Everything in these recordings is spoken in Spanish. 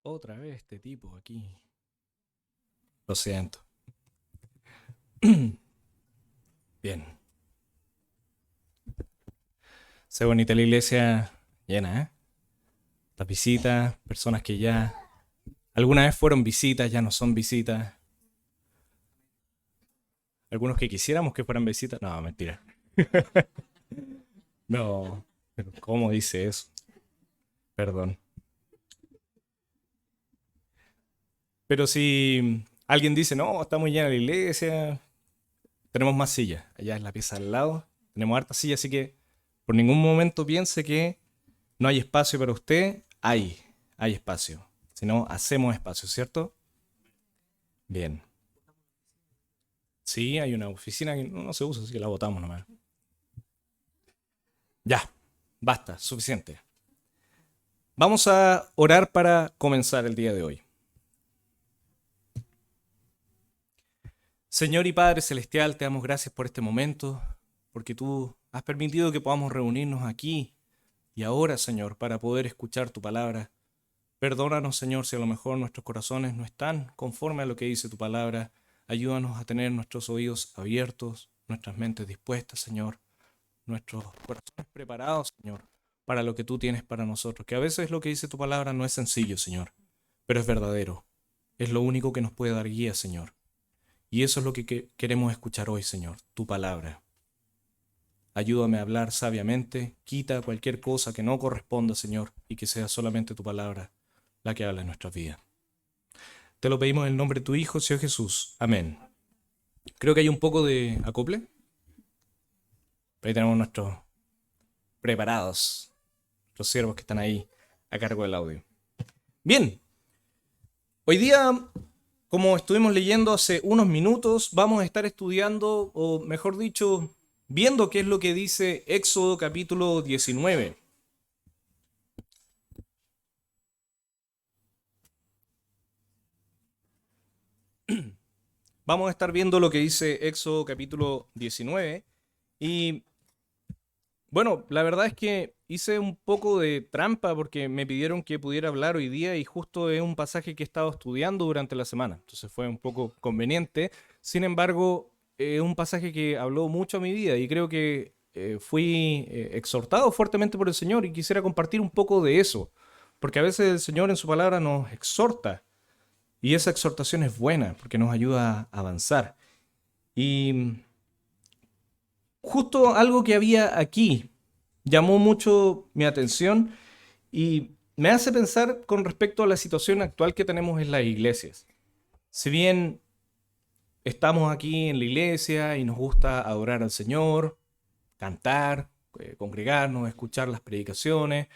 Otra vez este tipo aquí. Lo siento. Bien. Se bonita la iglesia llena, ¿eh? Las visitas, personas que ya alguna vez fueron visitas, ya no son visitas. Algunos que quisiéramos que fueran visitas. No, mentira. No. Pero ¿cómo dice eso? Perdón. Pero si alguien dice, no, está muy llena la iglesia, tenemos más sillas. Allá es la pieza al lado. Tenemos hartas sillas, así que por ningún momento piense que no hay espacio para usted. Hay espacio. Si no, hacemos espacio, ¿cierto? Bien. Sí, hay una oficina que no se usa, así que la botamos nomás. Ya, basta, suficiente. Vamos a orar para comenzar el día de hoy. Señor y Padre Celestial, te damos gracias por este momento, porque tú has permitido que podamos reunirnos aquí y ahora, Señor, para poder escuchar tu palabra. Perdónanos, Señor, si a lo mejor nuestros corazones no están conforme a lo que dice tu palabra. Ayúdanos a tener nuestros oídos abiertos, nuestras mentes dispuestas, Señor, nuestros corazones preparados, Señor, para lo que tú tienes para nosotros. Que a veces lo que dice tu palabra no es sencillo, Señor, pero es verdadero. Es lo único que nos puede dar guía, Señor. Y eso es lo que queremos escuchar hoy, Señor, tu palabra. Ayúdame a hablar sabiamente, quita cualquier cosa que no corresponda, Señor, y que sea solamente tu palabra la que habla en nuestras vidas. Te lo pedimos en el nombre de tu Hijo, Señor Jesús. Amén. Creo que hay un poco de acople. Ahí tenemos nuestros preparados, los siervos que están ahí a cargo del audio. Bien, hoy día, como estuvimos leyendo hace unos minutos, vamos a estar estudiando, o mejor dicho, viendo qué es lo que dice Éxodo capítulo 19. Vamos a estar viendo lo que dice Éxodo capítulo 19. Y bueno, la verdad es que hice un poco de trampa porque me pidieron que pudiera hablar hoy día y justo es un pasaje que he estado estudiando durante la semana. Entonces fue un poco conveniente. Sin embargo, es un pasaje que habló mucho a mi vida y creo que fui exhortado fuertemente por el Señor y quisiera compartir un poco de eso. Porque a veces el Señor en su palabra nos exhorta y esa exhortación es buena porque nos ayuda a avanzar. Y justo algo que había aquí llamó mucho mi atención y me hace pensar con respecto a la situación actual que tenemos en las iglesias. Si bien estamos aquí en la iglesia y nos gusta adorar al Señor, cantar, congregarnos, escuchar las predicaciones,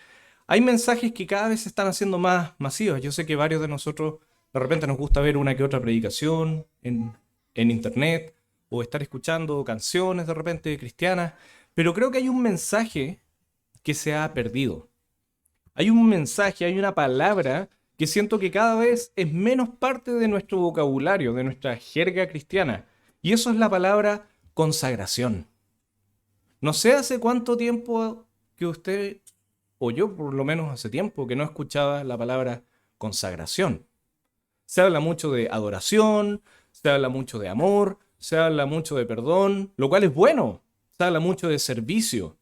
hay mensajes que cada vez se están haciendo más masivos. Yo sé que varios de nosotros de repente nos gusta ver una que otra predicación en internet o estar escuchando canciones de repente cristianas, pero creo que hay un mensaje que se ha perdido. Hay un mensaje, hay una palabra que siento que cada vez es menos parte de nuestro vocabulario, de nuestra jerga cristiana. Y eso es la palabra consagración. No sé hace cuánto tiempo que usted, o yo por lo menos hace tiempo, que no escuchaba la palabra consagración. Se habla mucho de adoración, se habla mucho de amor, se habla mucho de perdón, lo cual es bueno. Se habla mucho de servicio,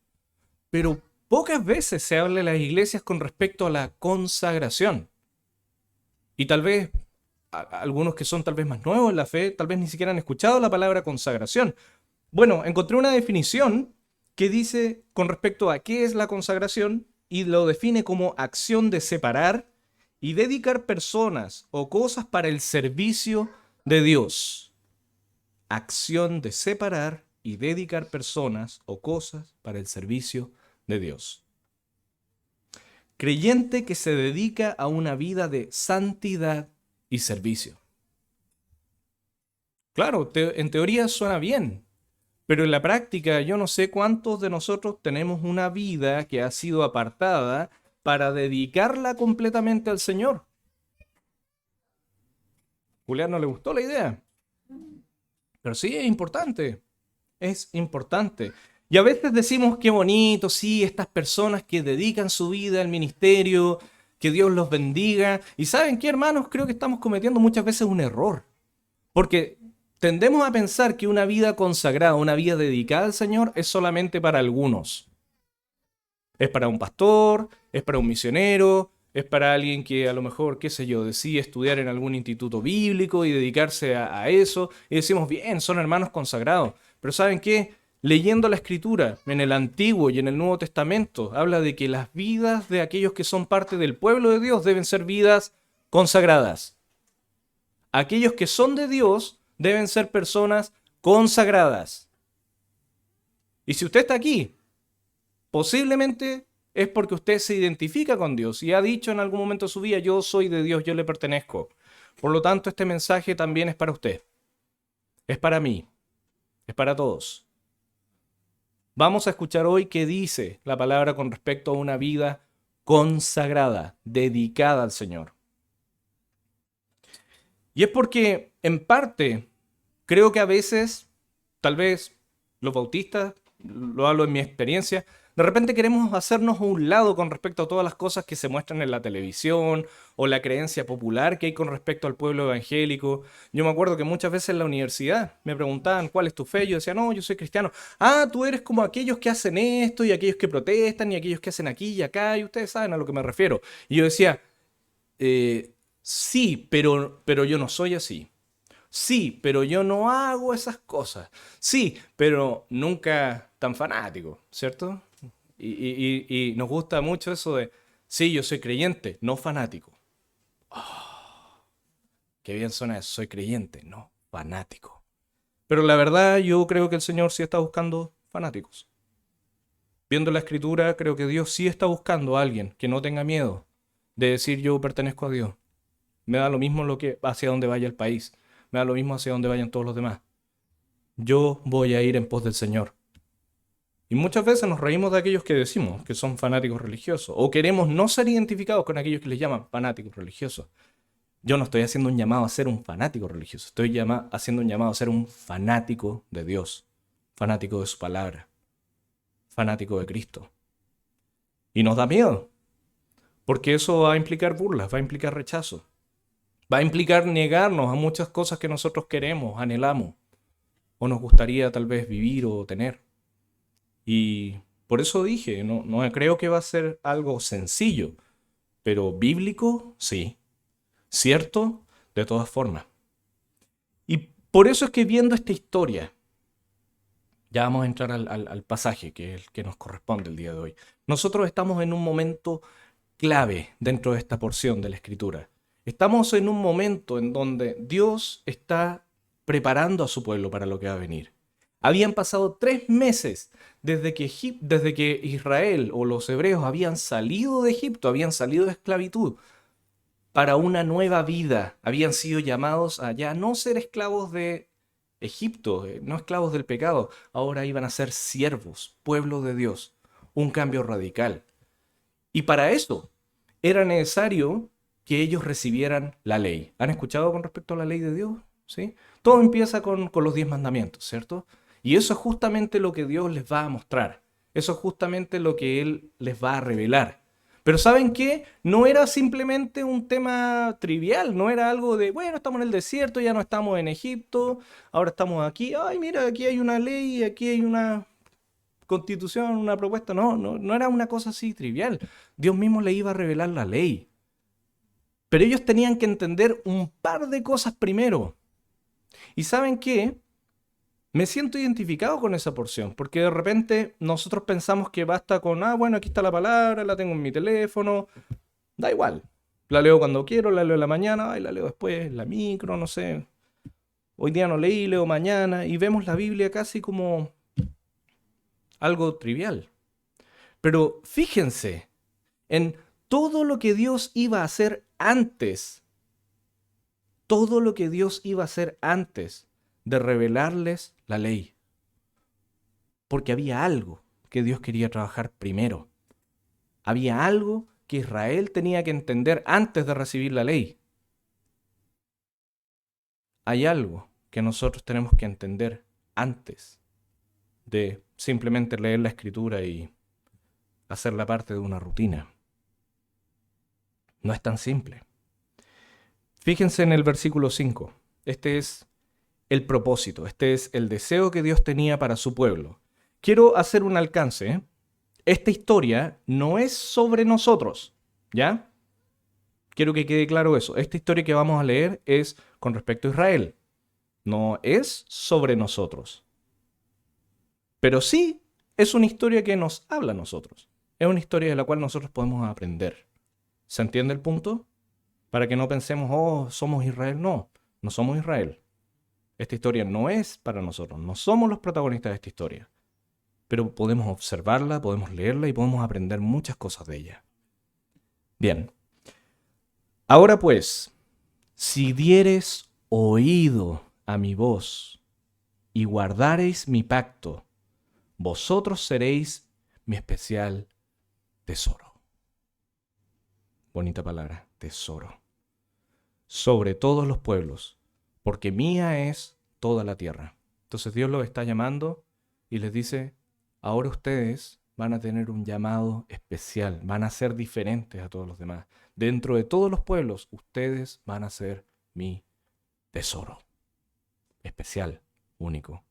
pero pocas veces se habla en las iglesias con respecto a la consagración. Y tal vez algunos que son tal vez más nuevos en la fe, tal vez ni siquiera han escuchado la palabra consagración. Bueno, encontré una definición que dice con respecto a qué es la consagración y lo define como acción de separar y dedicar personas o cosas para el servicio de Dios. Acción de separar y dedicar personas o cosas para el servicio de Dios. Creyente que se dedica a una vida de santidad y servicio. Claro, en teoría suena bien, pero en la práctica yo no sé cuántos de nosotros tenemos una vida que ha sido apartada para dedicarla completamente al Señor. Julián no le gustó la idea, pero sí es importante. Es importante. Y a veces decimos qué bonito, sí, estas personas que dedican su vida al ministerio, que Dios los bendiga. Y ¿saben qué, hermanos? Creo que estamos cometiendo muchas veces un error. Porque tendemos a pensar que una vida consagrada, una vida dedicada al Señor es solamente para algunos. Es para un pastor, es para un misionero, es para alguien que a lo mejor, qué sé yo, decide estudiar en algún instituto bíblico y dedicarse a eso. Y decimos, bien, son hermanos consagrados. Pero ¿saben qué? Leyendo la Escritura en el Antiguo y en el Nuevo Testamento, habla de que las vidas de aquellos que son parte del pueblo de Dios deben ser vidas consagradas. Aquellos que son de Dios deben ser personas consagradas. Y si usted está aquí, posiblemente es porque usted se identifica con Dios y ha dicho en algún momento de su vida, yo soy de Dios, yo le pertenezco. Por lo tanto, este mensaje también es para usted. Es para mí. Es para todos. Vamos a escuchar hoy qué dice la palabra con respecto a una vida consagrada, dedicada al Señor. Y es porque, en parte, creo que a veces, tal vez los bautistas, lo hablo en mi experiencia, de repente queremos hacernos a un lado con respecto a todas las cosas que se muestran en la televisión o la creencia popular que hay con respecto al pueblo evangélico. Yo me acuerdo que muchas veces en la universidad me preguntaban cuál es tu fe. Yo decía, no, yo soy cristiano. Ah, tú eres como aquellos que hacen esto y aquellos que protestan y aquellos que hacen aquí y acá y ustedes saben a lo que me refiero. Y yo decía, sí, pero yo no soy así. Sí, pero yo no hago esas cosas. Sí, pero nunca tan fanático, ¿cierto? Y nos gusta mucho eso de, sí, yo soy creyente, no fanático. Qué bien suena eso, soy creyente, no fanático. Pero la verdad, yo creo que el Señor sí está buscando fanáticos. Viendo la Escritura, creo que Dios sí está buscando a alguien que no tenga miedo de decir yo pertenezco a Dios. Me da lo mismo lo que hacia dónde vaya el país. Me da lo mismo hacia dónde vayan todos los demás. Yo voy a ir en pos del Señor. Y muchas veces nos reímos de aquellos que decimos que son fanáticos religiosos o queremos no ser identificados con aquellos que les llaman fanáticos religiosos. Yo no estoy haciendo un llamado a ser un fanático religioso, estoy haciendo un llamado a ser un fanático de Dios, fanático de su palabra, fanático de Cristo. Y nos da miedo, porque eso va a implicar burlas, va a implicar rechazo, va a implicar negarnos a muchas cosas que nosotros queremos, anhelamos o nos gustaría tal vez vivir o tener. Y por eso dije, no creo que va a ser algo sencillo, pero bíblico, sí. Cierto, de todas formas. Y por eso es que viendo esta historia, ya vamos a entrar al pasaje que es el que nos corresponde el día de hoy. Nosotros estamos en un momento clave dentro de esta porción de la Escritura. Estamos en un momento en donde Dios está preparando a su pueblo para lo que va a venir. Habían pasado 3 meses desde que Israel o los hebreos habían salido de Egipto, habían salido de esclavitud para una nueva vida. Habían sido llamados a ya no ser esclavos de Egipto, no esclavos del pecado. Ahora iban a ser siervos, pueblo de Dios. Un cambio radical. Y para eso era necesario que ellos recibieran la ley. ¿Han escuchado con respecto a la ley de Dios? ¿Sí? Todo empieza con los 10 mandamientos, ¿cierto? Y eso es justamente lo que Dios les va a mostrar. Eso es justamente lo que Él les va a revelar. Pero ¿saben qué? No era simplemente un tema trivial, no era algo de, bueno, estamos en el desierto, ya no estamos en Egipto, ahora estamos aquí, ay, mira, aquí hay una ley, aquí hay una constitución, una propuesta. No era una cosa así trivial. Dios mismo le iba a revelar la ley. Pero ellos tenían que entender un par de cosas primero. ¿Y saben qué? Me siento identificado con esa porción, porque de repente nosotros pensamos que basta con, bueno, aquí está la palabra, la tengo en mi teléfono, da igual. La leo cuando quiero, la leo en la mañana, la leo después, en la micro, no sé. Hoy día no leí, leo mañana, y vemos la Biblia casi como algo trivial. Pero fíjense en todo lo que Dios iba a hacer antes, todo lo que Dios iba a hacer antes de revelarles la ley. Porque había algo que Dios quería trabajar primero. Había algo que Israel tenía que entender antes de recibir la ley. Hay algo que nosotros tenemos que entender antes de simplemente leer la Escritura y hacerla parte de una rutina. No es tan simple. Fíjense en el versículo 5. Este es el propósito, este es el deseo que Dios tenía para su pueblo. Quiero hacer un alcance, ¿eh? Esta historia no es sobre nosotros, ¿ya? Quiero que quede claro eso. Esta historia que vamos a leer es con respecto a Israel. No es sobre nosotros. Pero sí es una historia que nos habla a nosotros. Es una historia de la cual nosotros podemos aprender. ¿Se entiende el punto? Para que no pensemos, oh, somos Israel. No, no somos Israel. Esta historia no es para nosotros. No somos los protagonistas de esta historia. Pero podemos observarla, podemos leerla y podemos aprender muchas cosas de ella. Bien. Ahora pues, si diereis oído a mi voz y guardareis mi pacto, vosotros seréis mi especial tesoro. Bonita palabra, tesoro. Sobre todos los pueblos, porque mía es toda la tierra. Entonces Dios los está llamando y les dice, ahora ustedes van a tener un llamado especial, van a ser diferentes a todos los demás. Dentro de todos los pueblos, ustedes van a ser mi tesoro. Especial, único.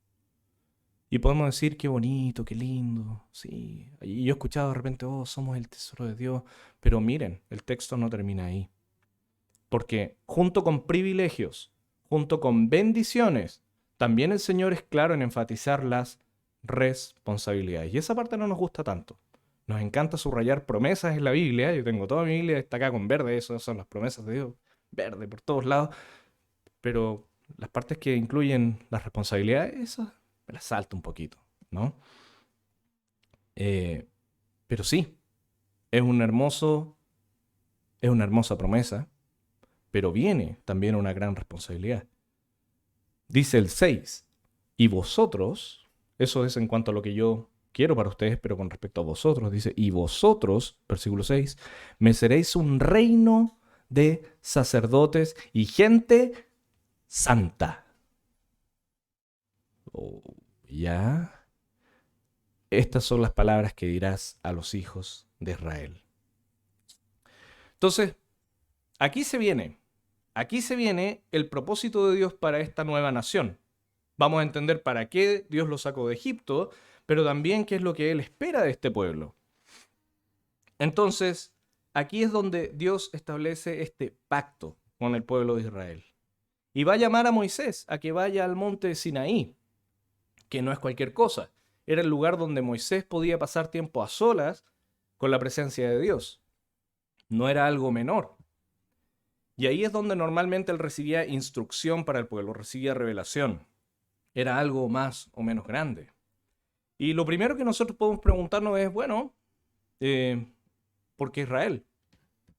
Y podemos decir qué bonito, qué lindo, sí. Y yo he escuchado de repente, oh, somos el tesoro de Dios. Pero miren, el texto no termina ahí. Porque junto con privilegios, junto con bendiciones, también el Señor es claro en enfatizar las responsabilidades. Y esa parte no nos gusta tanto. Nos encanta subrayar promesas en la Biblia. Yo tengo toda mi Biblia destacada con verde, esas son las promesas de Dios. Verde por todos lados. Pero las partes que incluyen las responsabilidades, esas me las salto un poquito, ¿no? Pero sí, es un hermoso, es una hermosa promesa, pero viene también una gran responsabilidad. Dice el 6, y vosotros, eso es en cuanto a lo que yo quiero para ustedes, pero con respecto a vosotros, dice, y vosotros, versículo 6, me seréis un reino de sacerdotes y gente santa. Oh, ya. Estas son las palabras que dirás a los hijos de Israel. Entonces, aquí se viene el propósito de Dios para esta nueva nación. Vamos a entender para qué Dios lo sacó de Egipto, pero también qué es lo que Él espera de este pueblo. Entonces, aquí es donde Dios establece este pacto con el pueblo de Israel. Y va a llamar a Moisés a que vaya al monte Sinaí, que no es cualquier cosa. Era el lugar donde Moisés podía pasar tiempo a solas con la presencia de Dios. No era algo menor. Y ahí es donde normalmente él recibía instrucción para el pueblo, recibía revelación. Era algo más o menos grande. Y lo primero que nosotros podemos preguntarnos es, bueno, ¿por qué Israel?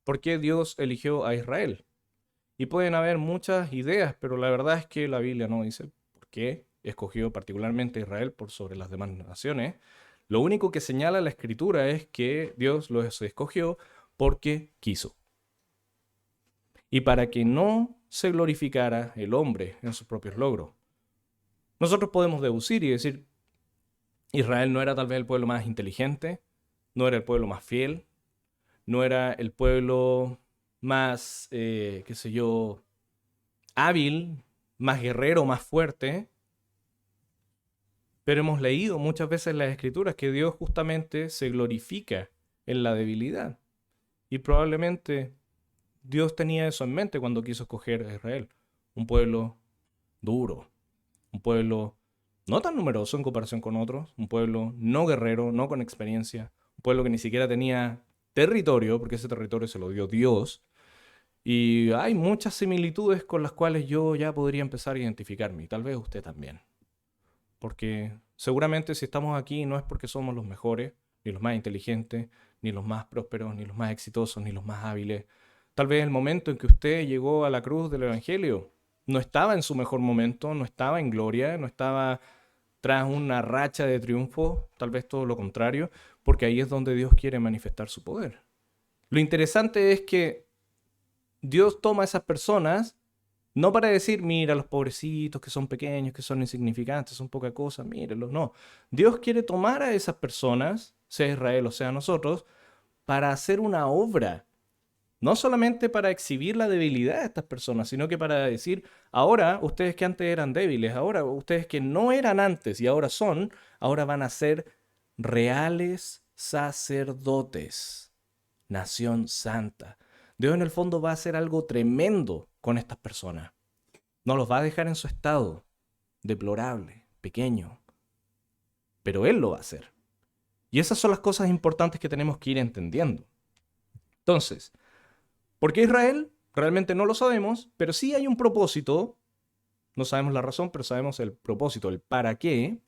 ¿Por qué Dios eligió a Israel? Y pueden haber muchas ideas, pero la verdad es que la Biblia no dice por qué escogió particularmente a Israel por sobre las demás naciones. Lo único que señala la Escritura es que Dios los escogió porque quiso. Y para que no se glorificara el hombre en sus propios logros. Nosotros podemos deducir y decir, Israel no era tal vez el pueblo más inteligente, no era el pueblo más fiel, no era el pueblo más, qué sé yo, hábil, más guerrero, más fuerte. Pero hemos leído muchas veces en las Escrituras que Dios justamente se glorifica en la debilidad. Y probablemente Dios tenía eso en mente cuando quiso escoger a Israel. Un pueblo duro, un pueblo no tan numeroso en comparación con otros, un pueblo no guerrero, no con experiencia, un pueblo que ni siquiera tenía territorio, porque ese territorio se lo dio Dios. Y hay muchas similitudes con las cuales yo ya podría empezar a identificarme, y tal vez usted también. Porque seguramente si estamos aquí no es porque somos los mejores, ni los más inteligentes, ni los más prósperos, ni los más exitosos, ni los más hábiles. Tal vez el momento en que usted llegó a la cruz del Evangelio no estaba en su mejor momento, no estaba en gloria, no estaba tras una racha de triunfo, tal vez todo lo contrario, porque ahí es donde Dios quiere manifestar su poder. Lo interesante es que Dios toma a esas personas no para decir, mira, los pobrecitos que son pequeños, que son insignificantes, son poca cosa, mírenlos. No. Dios quiere tomar a esas personas, sea Israel o sea nosotros, para hacer una obra No solamente para exhibir la debilidad de estas personas, sino que para decir, ahora ustedes que antes eran débiles, ahora ustedes que no eran antes y ahora son, ahora van a ser reales sacerdotes, nación santa. Dios en el fondo va a hacer algo tremendo con estas personas. No los va a dejar en su estado deplorable, pequeño, pero Él lo va a hacer. Y esas son las cosas importantes que tenemos que ir entendiendo. Entonces, ¿por qué Israel? Realmente no lo sabemos, pero sí hay un propósito. No sabemos la razón, pero sabemos el propósito, el para qué.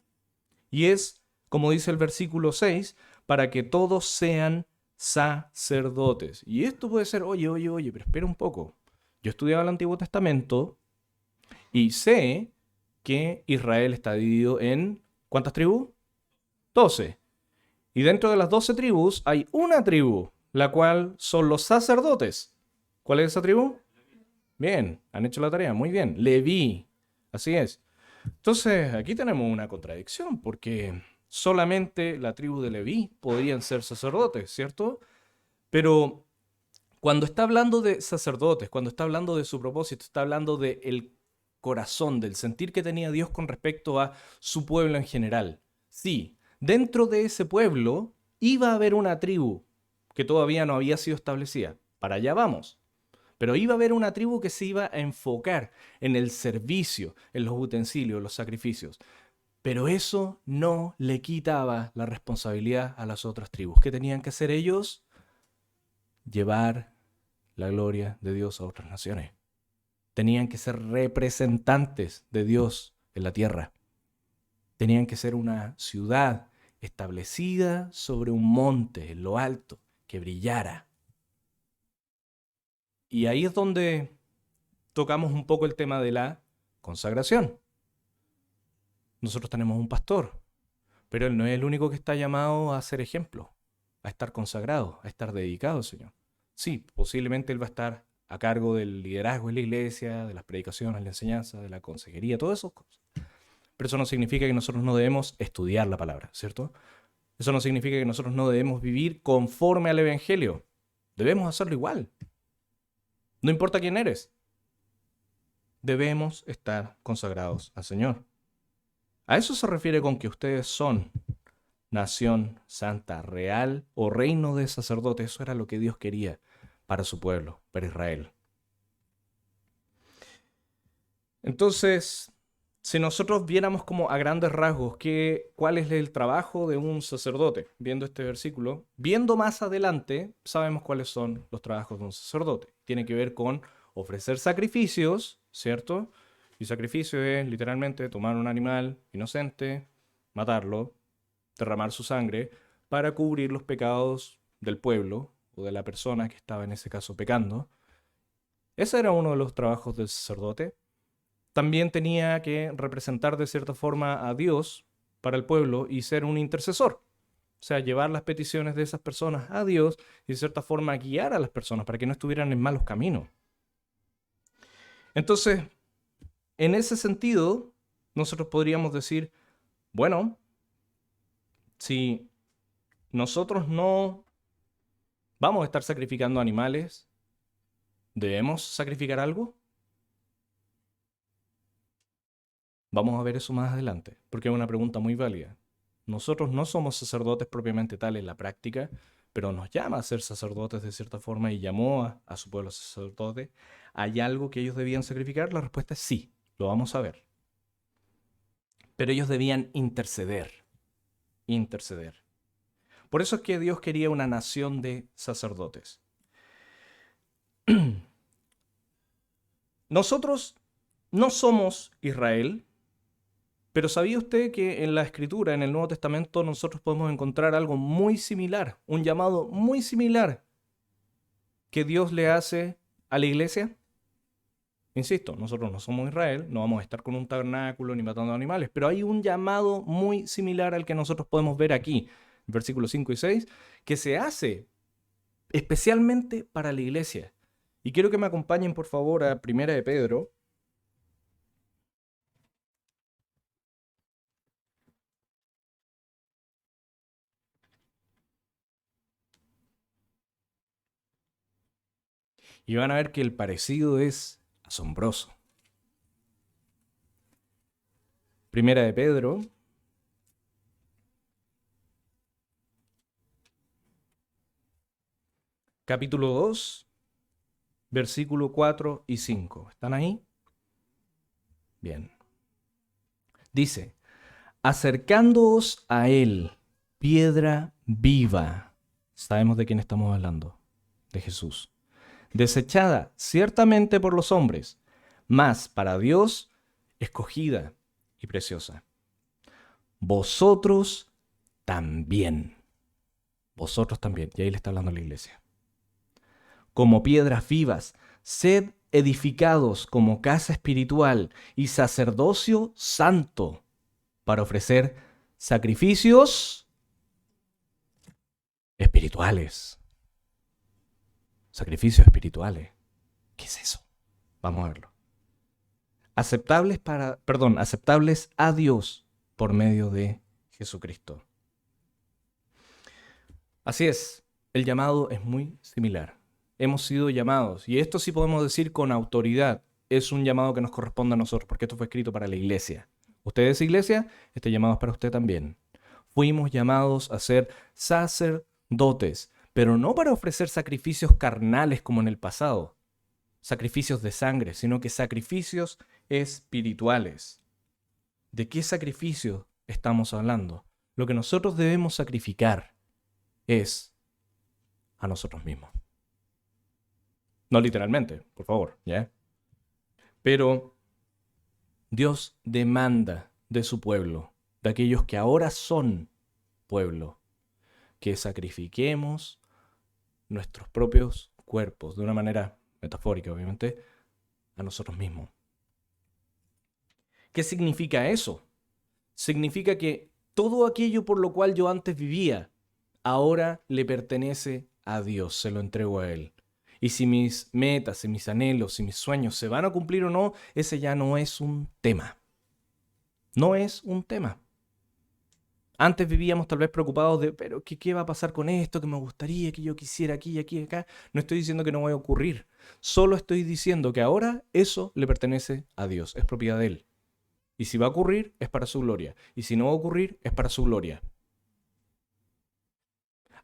Y es, como dice el versículo 6, para que todos sean sacerdotes. Y esto puede ser, oye, pero espera un poco. Yo estudiaba el Antiguo Testamento y sé que Israel está dividido en, ¿cuántas tribus? 12. Y dentro de las 12 tribus hay una tribu, la cual son los sacerdotes. ¿Cuál es esa tribu? Bien, han hecho la tarea, muy bien. Leví, así es. Entonces, aquí tenemos una contradicción, porque solamente la tribu de Leví podrían ser sacerdotes, ¿cierto? Pero cuando está hablando de sacerdotes, cuando está hablando de su propósito, está hablando del corazón, del sentir que tenía Dios con respecto a su pueblo en general. Sí, dentro de ese pueblo iba a haber una tribu que todavía no había sido establecida. Para allá vamos. Pero iba a haber una tribu que se iba a enfocar en el servicio, en los utensilios, los sacrificios. Pero eso no le quitaba la responsabilidad a las otras tribus. ¿Qué tenían que hacer ellos? Llevar la gloria de Dios a otras naciones. Tenían que ser representantes de Dios en la tierra. Tenían que ser una ciudad establecida sobre un monte, en lo alto, que brillara. Y ahí es donde tocamos un poco el tema de la consagración. Nosotros tenemos un pastor, pero él no es el único que está llamado a ser ejemplo, a estar consagrado, a estar dedicado al Señor. Sí, posiblemente él va a estar a cargo del liderazgo en la iglesia, de las predicaciones, la enseñanza, de la consejería, todas esas cosas. Pero eso no significa que nosotros no debemos estudiar la palabra, ¿cierto? Eso no significa que nosotros no debemos vivir conforme al Evangelio. Debemos hacerlo igual. No importa quién eres. Debemos estar consagrados al Señor. A eso se refiere con que ustedes son nación santa, real o reino de sacerdotes. Eso era lo que Dios quería para su pueblo, para Israel. Entonces, si nosotros viéramos como a grandes rasgos cuál es el trabajo de un sacerdote, viendo este versículo, viendo más adelante, sabemos cuáles son los trabajos de un sacerdote. Tiene que ver con ofrecer sacrificios, ¿cierto? Y sacrificio es literalmente tomar un animal inocente, matarlo, derramar su sangre para cubrir los pecados del pueblo o de la persona que estaba en ese caso pecando. Ese era uno de los trabajos del sacerdote. También tenía que representar de cierta forma a Dios para el pueblo y ser un intercesor. O sea, llevar las peticiones de esas personas a Dios y de cierta forma guiar a las personas para que no estuvieran en malos caminos. Entonces, en ese sentido, nosotros podríamos decir, bueno, si nosotros no vamos a estar sacrificando animales, ¿debemos sacrificar algo? Vamos a ver eso más adelante, porque es una pregunta muy válida. Nosotros no somos sacerdotes propiamente tal en la práctica, pero nos llama a ser sacerdotes de cierta forma y llamó a su pueblo sacerdote. ¿Hay algo que ellos debían sacrificar? La respuesta es sí, lo vamos a ver. Pero ellos debían interceder, interceder. Por eso es que Dios quería una nación de sacerdotes. Nosotros no somos Israel, pero ¿sabía usted que en la Escritura, en el Nuevo Testamento, nosotros podemos encontrar algo muy similar, un llamado muy similar que Dios le hace a la iglesia? Insisto, nosotros no somos Israel, no vamos a estar con un tabernáculo ni matando animales, pero hay un llamado muy similar al que nosotros podemos ver aquí, en versículos 5 y 6, que se hace especialmente para la iglesia. Y quiero que me acompañen, por favor, a Primera de Pedro. Y van a ver que el parecido es asombroso. Primera de Pedro, capítulo 2, versículo 4 y 5. ¿Están ahí? Bien. Dice, acercándoos a él, piedra viva. Sabemos de quién estamos hablando, de Jesús. Desechada ciertamente por los hombres, mas para Dios escogida y preciosa. Vosotros también. Vosotros también. Y ahí le está hablando a la iglesia. Como piedras vivas, sed edificados como casa espiritual y sacerdocio santo para ofrecer sacrificios espirituales. Sacrificios espirituales. ¿Qué es eso? Vamos a verlo. Aceptables a Dios por medio de Jesucristo. Así es, el llamado es muy similar. Hemos sido llamados, y esto sí podemos decir con autoridad, es un llamado que nos corresponde a nosotros, porque esto fue escrito para la iglesia. Usted es iglesia, este llamado es para usted también. Fuimos llamados a ser sacerdotes, pero no para ofrecer sacrificios carnales como en el pasado, sacrificios de sangre, sino que sacrificios espirituales. ¿De qué sacrificio estamos hablando? Lo que nosotros debemos sacrificar es a nosotros mismos. No literalmente, por favor, ¿ya? Pero Dios demanda de su pueblo, de aquellos que ahora son pueblo, que sacrifiquemos nuestros propios cuerpos, de una manera metafórica, obviamente, a nosotros mismos. ¿Qué significa eso? Significa que todo aquello por lo cual yo antes vivía, ahora le pertenece a Dios, se lo entrego a Él. Y si mis metas, si mis anhelos, si mis sueños se van a cumplir o no, ese ya no es un tema. No es un tema. Antes vivíamos tal vez preocupados de, pero ¿qué va a pasar con esto? Que me gustaría, que yo quisiera aquí, aquí, acá. No estoy diciendo que no vaya a ocurrir. Solo estoy diciendo que ahora eso le pertenece a Dios, es propiedad de Él. Y si va a ocurrir, es para su gloria. Y si no va a ocurrir, es para su gloria.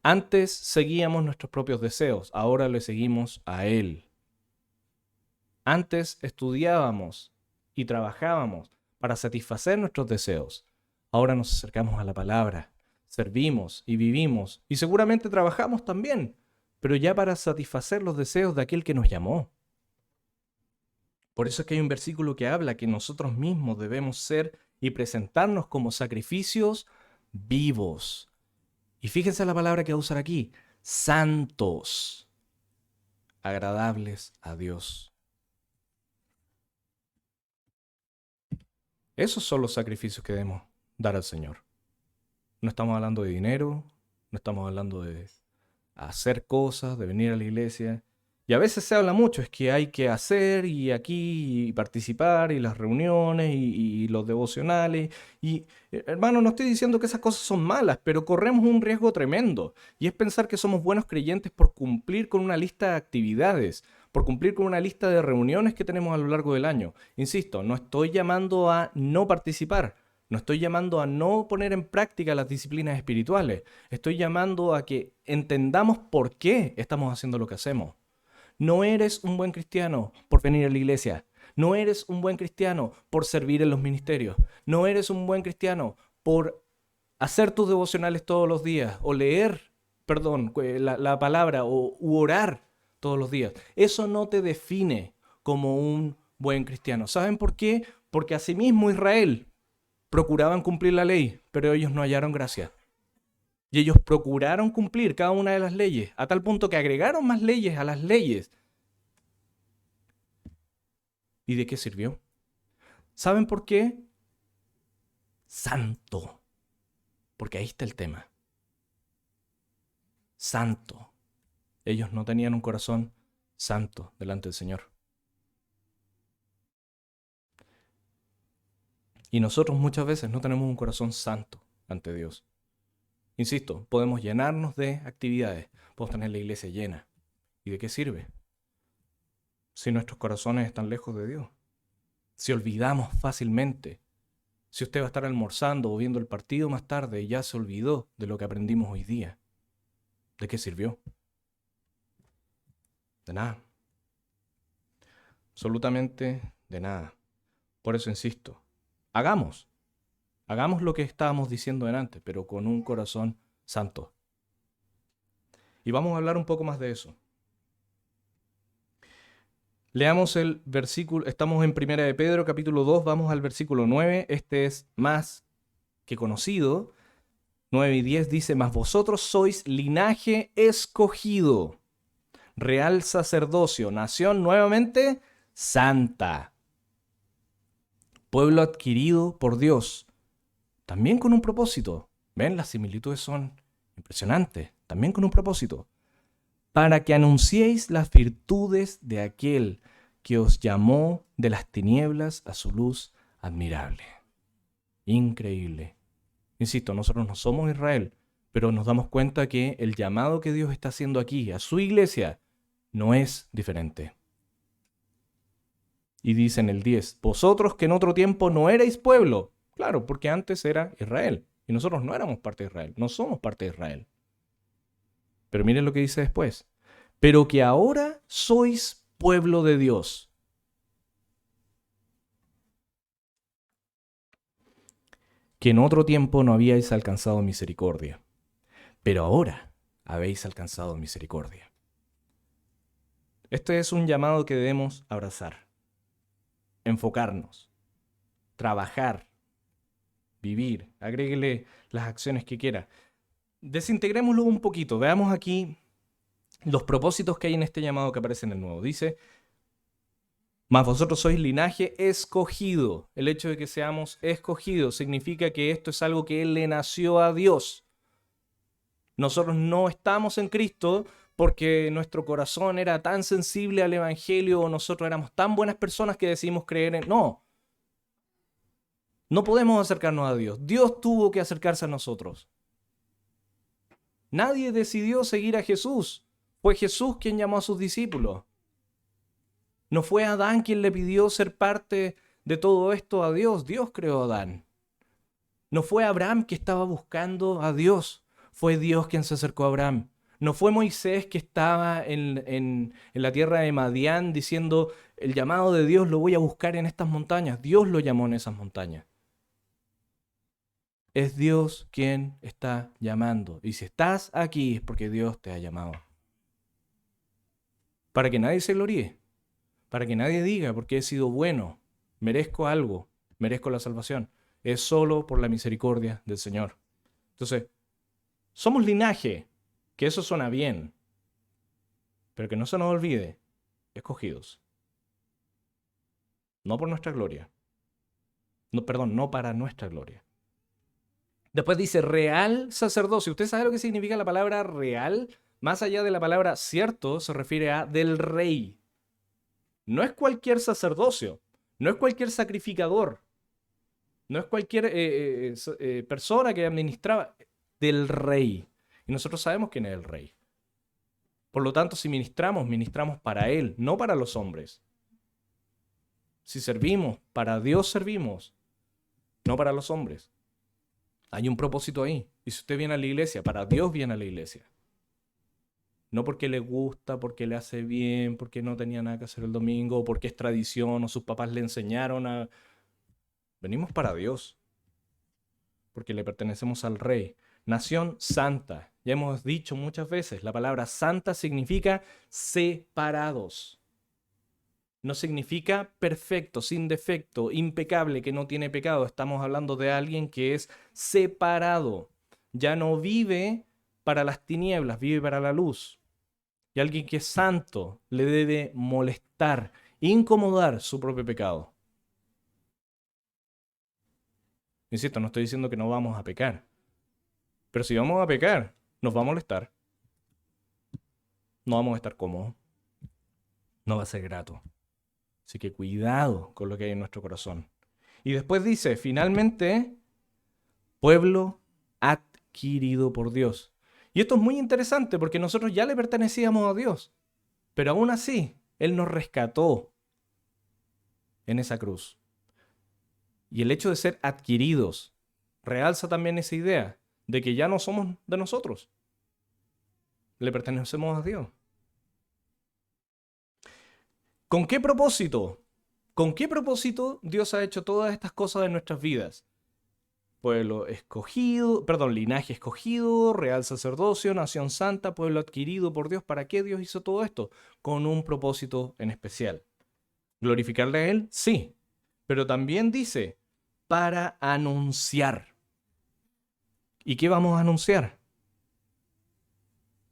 Antes seguíamos nuestros propios deseos, ahora le seguimos a Él. Antes estudiábamos y trabajábamos para satisfacer nuestros deseos. Ahora nos acercamos a la palabra, servimos y vivimos y seguramente trabajamos también, pero ya para satisfacer los deseos de aquel que nos llamó. Por eso es que hay un versículo que habla que nosotros mismos debemos ser y presentarnos como sacrificios vivos. Y fíjense la palabra que va a usar aquí, santos, agradables a Dios. Esos son los sacrificios que debemos dar al Señor. No estamos hablando de dinero, no estamos hablando de hacer cosas, de venir a la iglesia. Y a veces se habla mucho, es que hay que hacer y aquí y participar y las reuniones y los devocionales. Y hermano, no estoy diciendo que esas cosas son malas, pero corremos un riesgo tremendo. Y es pensar que somos buenos creyentes por cumplir con una lista de actividades, por cumplir con una lista de reuniones que tenemos a lo largo del año. Insisto, no estoy llamando a no participar. No estoy llamando a no poner en práctica las disciplinas espirituales. Estoy llamando a que entendamos por qué estamos haciendo lo que hacemos. No eres un buen cristiano por venir a la iglesia. No eres un buen cristiano por servir en los ministerios. No eres un buen cristiano por hacer tus devocionales todos los días o leer, la palabra u orar todos los días. Eso no te define como un buen cristiano. ¿Saben por qué? Porque asimismo Israel procuraban cumplir la ley, pero ellos no hallaron gracia. Y ellos procuraron cumplir cada una de las leyes, a tal punto que agregaron más leyes a las leyes. ¿Y de qué sirvió? ¿Saben por qué? Santo. Porque ahí está el tema. Santo. Ellos no tenían un corazón santo delante del Señor. Y nosotros muchas veces no tenemos un corazón santo ante Dios. Insisto, podemos llenarnos de actividades, podemos tener la iglesia llena. ¿Y de qué sirve? si nuestros corazones están lejos de Dios? Si olvidamos fácilmente. Si usted va a estar almorzando o viendo el partido más tarde y ya se olvidó de lo que aprendimos hoy día, ¿de qué sirvió? De nada. Absolutamente de nada. Por eso insisto, hagamos lo que estábamos diciendo antes, pero con un corazón santo. Y vamos a hablar un poco más de eso. Leamos el versículo, estamos en 1 de Pedro, capítulo 2, vamos al versículo 9. Este es más que conocido. 9 y 10 dice: mas vosotros sois linaje escogido, real sacerdocio, nación nuevamente santa, pueblo adquirido por Dios, también con un propósito. ¿Ven? Las similitudes son impresionantes. También con un propósito. Para que anunciéis las virtudes de aquel que os llamó de las tinieblas a su luz admirable. Increíble. Insisto, nosotros no somos Israel, pero nos damos cuenta que el llamado que Dios está haciendo aquí a su iglesia no es diferente. Y dice en el 10, vosotros que en otro tiempo no erais pueblo. Claro, porque antes era Israel. Y nosotros no éramos parte de Israel. No somos parte de Israel. Pero miren lo que dice después. Pero que ahora sois pueblo de Dios. Que en otro tiempo no habíais alcanzado misericordia. Pero ahora habéis alcanzado misericordia. Este es un llamado que debemos abrazar. Enfocarnos. Trabajar. Vivir. Agréguele las acciones que quiera. Desintegrémoslo un poquito. Veamos aquí los propósitos que hay en este llamado que aparece en el Nuevo. Dice, mas vosotros sois linaje escogido. El hecho de que seamos escogidos significa que esto es algo que le nació a Dios. Nosotros no estamos en Cristo porque nuestro corazón era tan sensible al Evangelio o nosotros éramos tan buenas personas que decidimos creer en... No. No podemos acercarnos a Dios. Dios tuvo que acercarse a nosotros. Nadie decidió seguir a Jesús. Fue Jesús quien llamó a sus discípulos. No fue Adán quien le pidió ser parte de todo esto a Dios. Dios creó a Adán. No fue Abraham que estaba buscando a Dios. Fue Dios quien se acercó a Abraham. No fue Moisés que estaba en la tierra de Madián diciendo, el llamado de Dios lo voy a buscar en estas montañas. Dios lo llamó en esas montañas. Es Dios quien está llamando. Y si estás aquí es porque Dios te ha llamado. Para que nadie se gloríe. Para que nadie diga, porque he sido bueno, merezco algo, merezco la salvación. Es solo por la misericordia del Señor. Entonces, somos linaje, que eso suena bien, pero que no se nos olvide, escogidos. No por nuestra gloria. No, perdón, no para nuestra gloria. Después dice real sacerdocio. ¿Usted sabe lo que significa la palabra real? Más allá de la palabra cierto, se refiere a del rey. No es cualquier sacerdocio, no es cualquier sacrificador, no es cualquier persona que administraba, del rey. Y nosotros sabemos quién es el rey. Por lo tanto, si ministramos, ministramos para Él, no para los hombres. Si servimos, para Dios servimos, no para los hombres. Hay un propósito ahí. Y si usted viene a la iglesia, para Dios viene a la iglesia. No porque le gusta, porque le hace bien, porque no tenía nada que hacer el domingo, o porque es tradición, o sus papás le enseñaron a... Venimos para Dios, porque le pertenecemos al Rey. Nación santa. Ya hemos dicho muchas veces, la palabra santa significa separados. No significa perfecto, sin defecto, impecable, que no tiene pecado. Estamos hablando de alguien que es separado. Ya no vive para las tinieblas, vive para la luz. Y alguien que es santo le debe molestar, incomodar su propio pecado. Insisto, no estoy diciendo que no vamos a pecar. Pero si vamos a pecar, nos va a molestar. No vamos a estar cómodos. No va a ser grato. Así que cuidado con lo que hay en nuestro corazón. Y después dice, finalmente, pueblo adquirido por Dios. Y esto es muy interesante porque nosotros ya le pertenecíamos a Dios. Pero aún así, Él nos rescató en esa cruz. Y el hecho de ser adquiridos realza también esa idea de que ya no somos de nosotros. Le pertenecemos a Dios. ¿Con qué propósito? ¿Con qué propósito Dios ha hecho todas estas cosas en nuestras vidas? Pueblo escogido, perdón, linaje escogido, real sacerdocio, nación santa, pueblo adquirido por Dios. ¿Para qué Dios hizo todo esto? Con un propósito en especial. ¿Glorificarle a Él? Sí. Pero también dice, para anunciar. ¿Y qué vamos a anunciar?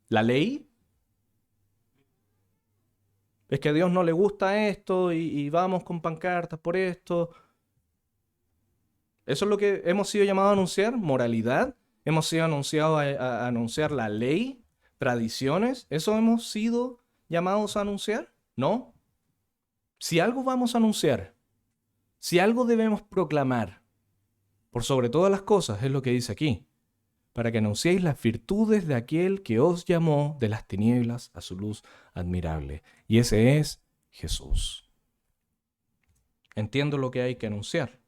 ¿La ley? Es que a Dios no le gusta esto y vamos con pancartas por esto. Eso es lo que hemos sido llamados a anunciar, moralidad. Hemos sido anunciados a anunciar la ley, tradiciones. ¿Eso hemos sido llamados a anunciar? No. Si algo vamos a anunciar, si algo debemos proclamar, por sobre todas las cosas, es lo que dice aquí, para que anunciéis las virtudes de aquel que os llamó de las tinieblas a su luz admirable. Y ese es Jesús. Entiendo lo que hay que anunciar.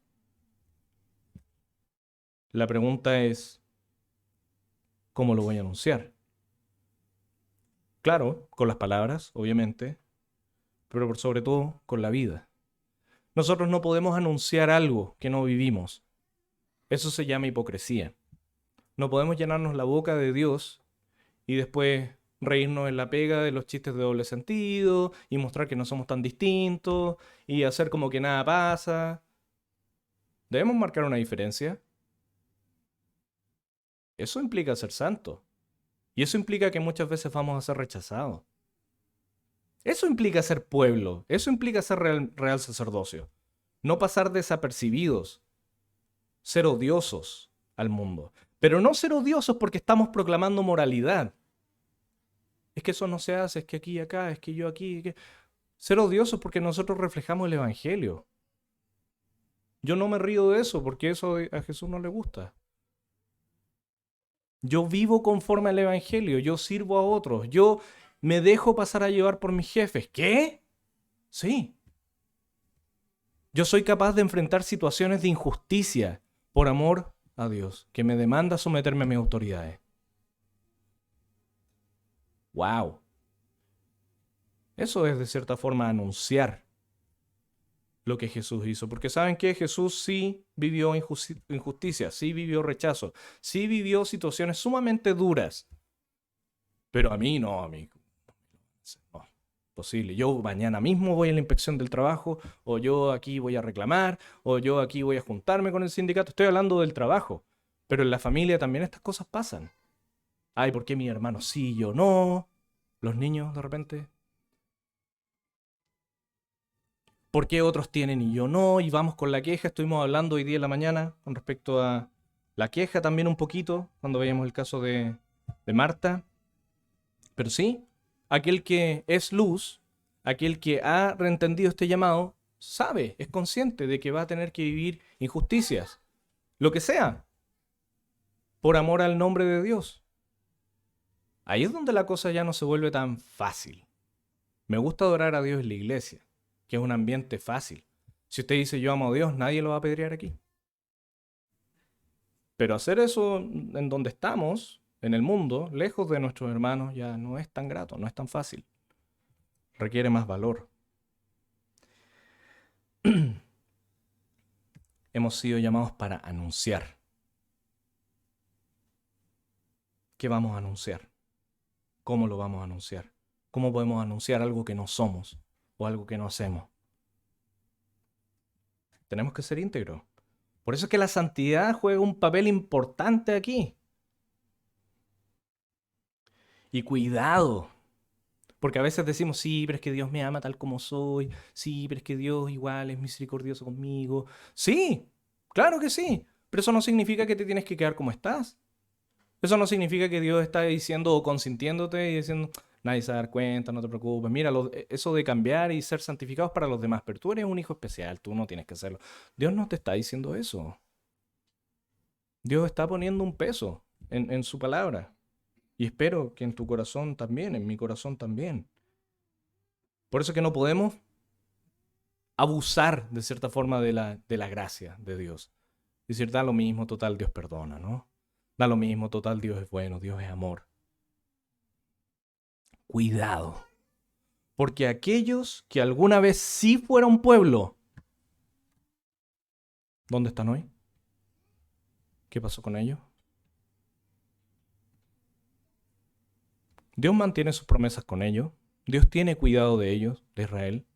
La pregunta es, ¿cómo lo voy a anunciar? Claro, con las palabras, obviamente, pero por sobre todo con la vida. Nosotros no podemos anunciar algo que no vivimos. Eso se llama hipocresía. No podemos llenarnos la boca de Dios y después reírnos en la pega de los chistes de doble sentido y mostrar que no somos tan distintos y hacer como que nada pasa. Debemos marcar una diferencia. Eso implica ser santo. Y eso implica que muchas veces vamos a ser rechazados. Eso implica ser pueblo. Eso implica ser real sacerdocio. No pasar desapercibidos. Ser odiosos al mundo. Pero no ser odiosos porque estamos proclamando moralidad. Es que eso no se hace, es que aquí y acá, es que yo aquí. Ser odiosos porque nosotros reflejamos el Evangelio. Yo no me río de eso porque eso a Jesús no le gusta. Yo vivo conforme al Evangelio, yo sirvo a otros, yo me dejo pasar a llevar por mis jefes. ¿Qué? Sí. Yo soy capaz de enfrentar situaciones de injusticia por amor a Dios, que me demanda someterme a mis autoridades. ¡Wow! Eso es de cierta forma anunciar lo que Jesús hizo. Porque ¿saben qué? Jesús sí vivió injusticia, sí vivió rechazo, sí vivió situaciones sumamente duras. Pero a mí no, no, posible. Yo mañana mismo voy a la inspección del trabajo, o yo aquí voy a reclamar, o yo aquí voy a juntarme con el sindicato. Estoy hablando del trabajo, pero en la familia también estas cosas pasan. Ay, ¿por qué mi hermano sí, yo no? Los niños de repente. ¿Por qué otros tienen y yo no? Y vamos con la queja. Estuvimos hablando hoy día en la mañana con respecto a la queja también un poquito, cuando veíamos el caso de Marta. Pero sí, aquel que es luz, aquel que ha reentendido este llamado, sabe, es consciente de que va a tener que vivir injusticias, lo que sea, por amor al nombre de Dios. Ahí es donde la cosa ya no se vuelve tan fácil. Me gusta adorar a Dios en la iglesia, que es un ambiente fácil. Si usted dice yo amo a Dios, nadie lo va a apedrear aquí. Pero hacer eso en donde estamos, en el mundo, lejos de nuestros hermanos, ya no es tan grato, no es tan fácil. Requiere más valor. Hemos sido llamados para anunciar. ¿Qué vamos a anunciar? ¿Cómo lo vamos a anunciar? ¿Cómo podemos anunciar algo que no somos o algo que no hacemos? Tenemos que ser íntegros. Por eso es que la santidad juega un papel importante aquí. Y cuidado, porque a veces decimos, sí, pero es que Dios me ama tal como soy. Sí, pero es que Dios igual es misericordioso conmigo. Sí, claro que sí. Pero eso no significa que te tienes que quedar como estás. Eso no significa que Dios está diciendo o consintiéndote y diciendo, nadie se va a dar cuenta, no te preocupes. Mira, eso de cambiar y ser santificados para los demás, pero tú eres un hijo especial, tú no tienes que hacerlo. Dios no te está diciendo eso. Dios está poniendo un peso en su palabra. Y espero que en tu corazón también, en mi corazón también. Por eso es que no podemos abusar de cierta forma de la gracia de Dios. Decir, da lo mismo, total, Dios perdona, ¿no? Da lo mismo, total, Dios es bueno, Dios es amor. Cuidado. Porque aquellos que alguna vez sí fueron pueblo, ¿dónde están hoy? ¿Qué pasó con ellos? Dios mantiene sus promesas con ellos. Dios tiene cuidado de ellos, de Israel,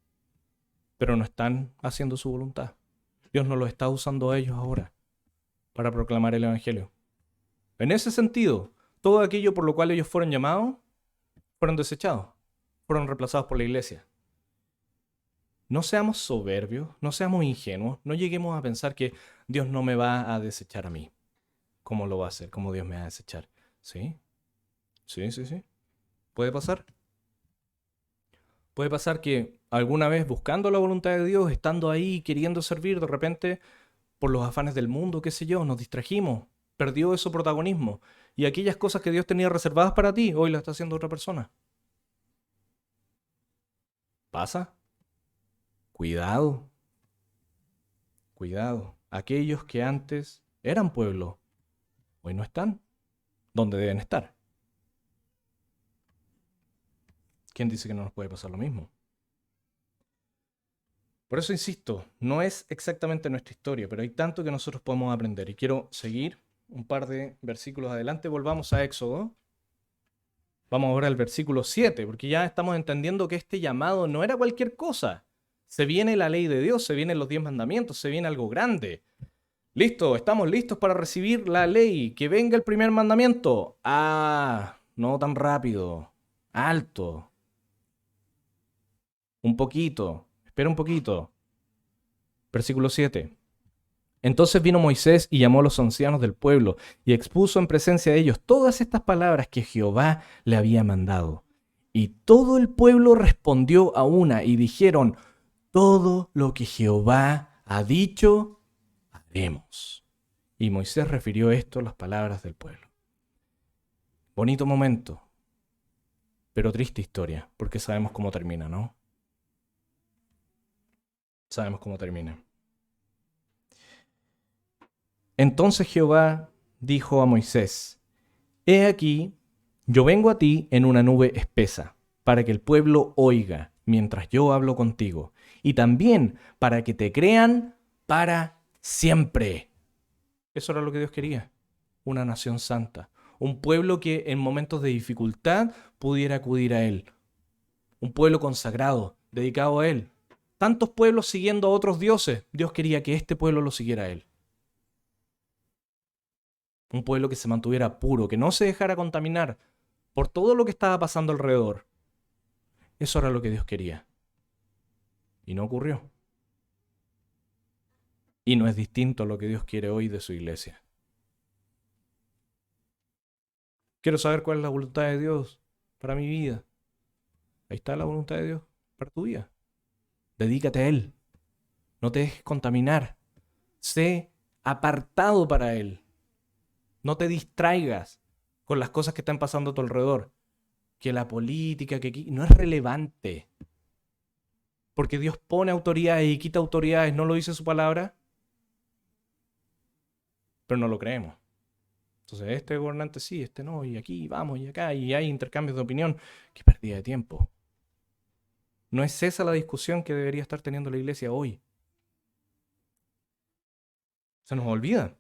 pero no están haciendo su voluntad. Dios no los está usando a ellos ahora para proclamar el Evangelio. En ese sentido, todo aquello por lo cual ellos fueron llamados, fueron desechados, fueron reemplazados por la iglesia. No seamos soberbios, no seamos ingenuos, no lleguemos a pensar que Dios no me va a desechar a mí. ¿Cómo lo va a hacer? ¿Cómo Dios me va a desechar? ¿Sí? Sí. ¿Puede pasar? Puede pasar que alguna vez buscando la voluntad de Dios, estando ahí, queriendo servir, de repente, por los afanes del mundo, qué sé yo, nos distrajimos, perdió ese protagonismo. Y aquellas cosas que Dios tenía reservadas para ti, hoy las está haciendo otra persona. ¿Pasa? Cuidado. Cuidado. Aquellos que antes eran pueblo, hoy no están donde deben estar. ¿Quién dice que no nos puede pasar lo mismo? Por eso insisto, no es exactamente nuestra historia, pero hay tanto que nosotros podemos aprender. Y quiero seguir un par de versículos adelante. Volvamos a Éxodo. Vamos ahora al versículo 7, porque ya estamos entendiendo que este llamado no era cualquier cosa. Se viene la ley de Dios, se vienen los 10 mandamientos, se viene algo grande. Listo, estamos listos para recibir la ley. Que venga el primer mandamiento. Ah, no tan rápido. Alto. Un poquito. Espera un poquito. Versículo 7. Entonces vino Moisés y llamó a los ancianos del pueblo y expuso en presencia de ellos todas estas palabras que Jehová le había mandado. Y todo el pueblo respondió a una y dijeron, todo lo que Jehová ha dicho, haremos. Y Moisés refirió esto a las palabras del pueblo. Bonito momento, pero triste historia, porque sabemos cómo termina, ¿no? Sabemos cómo termina. Entonces Jehová dijo a Moisés, he aquí, yo vengo a ti en una nube espesa, para que el pueblo oiga mientras yo hablo contigo, y también para que te crean para siempre. Eso era lo que Dios quería, una nación santa, un pueblo que en momentos de dificultad pudiera acudir a Él, un pueblo consagrado, dedicado a Él. Tantos pueblos siguiendo a otros dioses, Dios quería que este pueblo lo siguiera a Él. Un pueblo que se mantuviera puro, que no se dejara contaminar por todo lo que estaba pasando alrededor. Eso era lo que Dios quería. Y no ocurrió. Y no es distinto a lo que Dios quiere hoy de su iglesia. Quiero saber cuál es la voluntad de Dios para mi vida. Ahí está la voluntad de Dios para tu vida. Dedícate a Él. No te dejes contaminar. Sé apartado para Él. No te distraigas con las cosas que están pasando a tu alrededor. Que la política, que no es relevante. Porque Dios pone autoridades y quita autoridades, ¿no lo dice su palabra? Pero no lo creemos. Entonces, este gobernante sí, este no, y aquí vamos, y acá, y hay intercambios de opinión. Qué pérdida de tiempo. No es esa la discusión que debería estar teniendo la iglesia hoy. Se nos olvida.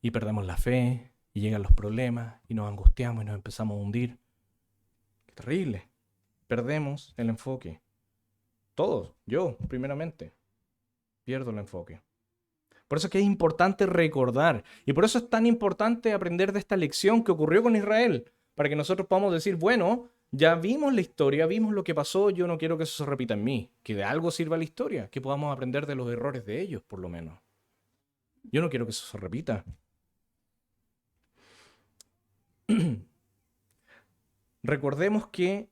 Y perdemos la fe, y llegan los problemas, y nos angustiamos, y nos empezamos a hundir. Qué terrible. Perdemos el enfoque. Todos, yo primeramente, pierdo el enfoque. Por eso es que es importante recordar, y por eso es tan importante aprender de esta lección que ocurrió con Israel, para que nosotros podamos decir, bueno, ya vimos la historia, vimos lo que pasó, yo no quiero que eso se repita en mí, que de algo sirva la historia, que podamos aprender de los errores de ellos, por lo menos. Yo no quiero que eso se repita. Recordemos que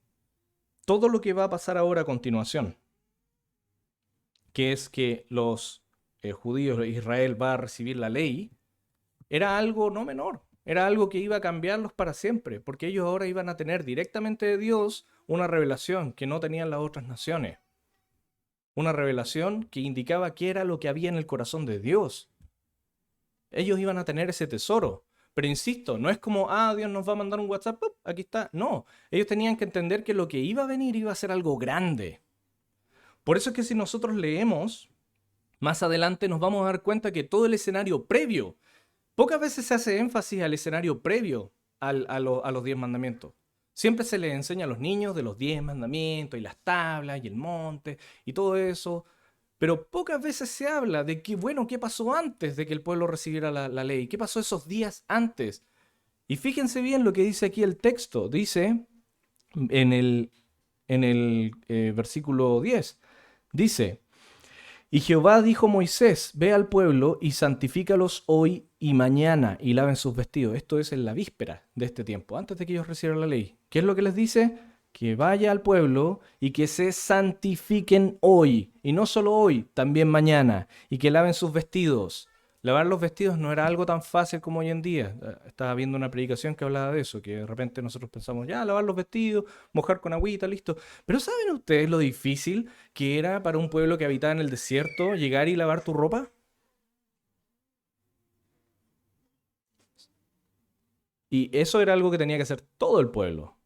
todo lo que va a pasar ahora a continuación, que es que los judíos de Israel va a recibir la ley, era algo no menor, era algo que iba a cambiarlos para siempre, porque ellos ahora iban a tener directamente de Dios una revelación que no tenían las otras naciones. Una revelación que indicaba qué era lo que había en el corazón de Dios. Ellos iban a tener ese tesoro. Pero insisto, no es como, Dios nos va a mandar un WhatsApp, ¡pup! Aquí está. No, ellos tenían que entender que lo que iba a venir iba a ser algo grande. Por eso es que si nosotros leemos, más adelante nos vamos a dar cuenta que todo el escenario previo, pocas veces se hace énfasis al escenario previo a los 10 mandamientos. Siempre se les enseña a los niños de los 10 mandamientos y las tablas y el monte y todo eso. Pero pocas veces se habla de que, bueno, qué pasó antes de que el pueblo recibiera la ley. ¿Qué pasó esos días antes? Y fíjense bien lo que dice aquí el texto. Dice en el versículo 10. Dice, y Jehová dijo a Moisés, ve al pueblo y santifícalos hoy y mañana y laven sus vestidos. Esto es en la víspera de este tiempo, antes de que ellos recibieran la ley. ¿Qué es lo que les dice? Que vaya al pueblo y que se santifiquen hoy. Y no solo hoy, también mañana. Y que laven sus vestidos. Lavar los vestidos no era algo tan fácil como hoy en día. Estaba viendo una predicación que hablaba de eso, que de repente nosotros pensamos, ya, lavar los vestidos, mojar con agüita, listo. Pero ¿saben ustedes lo difícil que era para un pueblo que habitaba en el desierto llegar y lavar tu ropa? Y eso era algo que tenía que hacer todo el pueblo.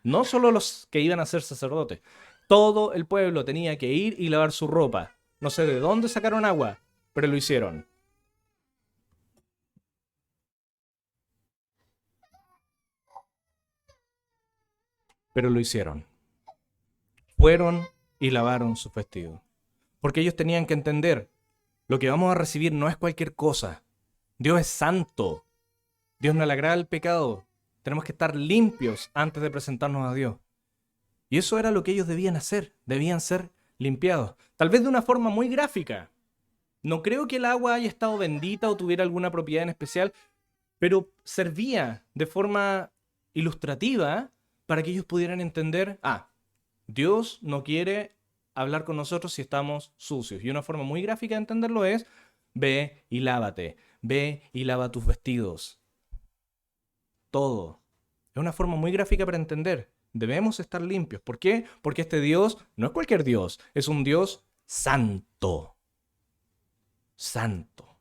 No solo los que iban a ser sacerdotes. Todo el pueblo tenía que ir y lavar su ropa. No sé de dónde sacaron agua, pero lo hicieron. Pero lo hicieron. Fueron y lavaron sus vestidos. Porque ellos tenían que entender, lo que vamos a recibir no es cualquier cosa. Dios es santo. Dios no le agrada el pecado. Tenemos que estar limpios antes de presentarnos a Dios. Y eso era lo que ellos debían hacer. Debían ser limpiados. Tal vez de una forma muy gráfica. No creo que el agua haya estado bendita o tuviera alguna propiedad en especial, pero servía de forma ilustrativa para que ellos pudieran entender, Dios no quiere hablar con nosotros si estamos sucios. Y una forma muy gráfica de entenderlo es, ve y lávate, ve y lava tus vestidos. Todo. Es una forma muy gráfica para entender. Debemos estar limpios. ¿Por qué? Porque este Dios no es cualquier Dios, es un Dios santo. Santo.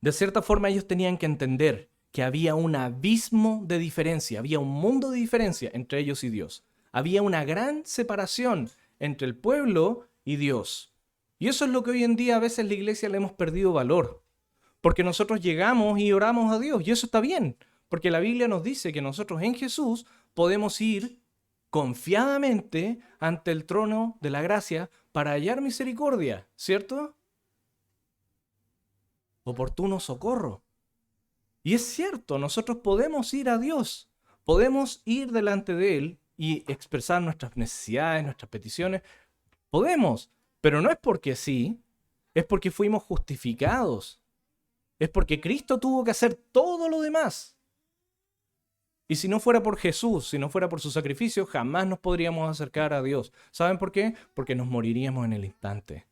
De cierta forma ellos tenían que entender que había un abismo de diferencia, había un mundo de diferencia entre ellos y Dios. Había una gran separación entre el pueblo y Dios. Y eso es lo que hoy en día a veces la iglesia le hemos perdido valor. Porque nosotros llegamos y oramos a Dios y eso está bien. Porque la Biblia nos dice que nosotros en Jesús podemos ir confiadamente ante el trono de la gracia para hallar misericordia, ¿cierto? Oportuno socorro. Y es cierto, nosotros podemos ir a Dios, podemos ir delante de Él y expresar nuestras necesidades, nuestras peticiones. Podemos, pero no es porque sí, es porque fuimos justificados. Es porque Cristo tuvo que hacer todo lo demás. Y si no fuera por Jesús, si no fuera por su sacrificio, jamás nos podríamos acercar a Dios. ¿Saben por qué? Porque nos moriríamos en el instante.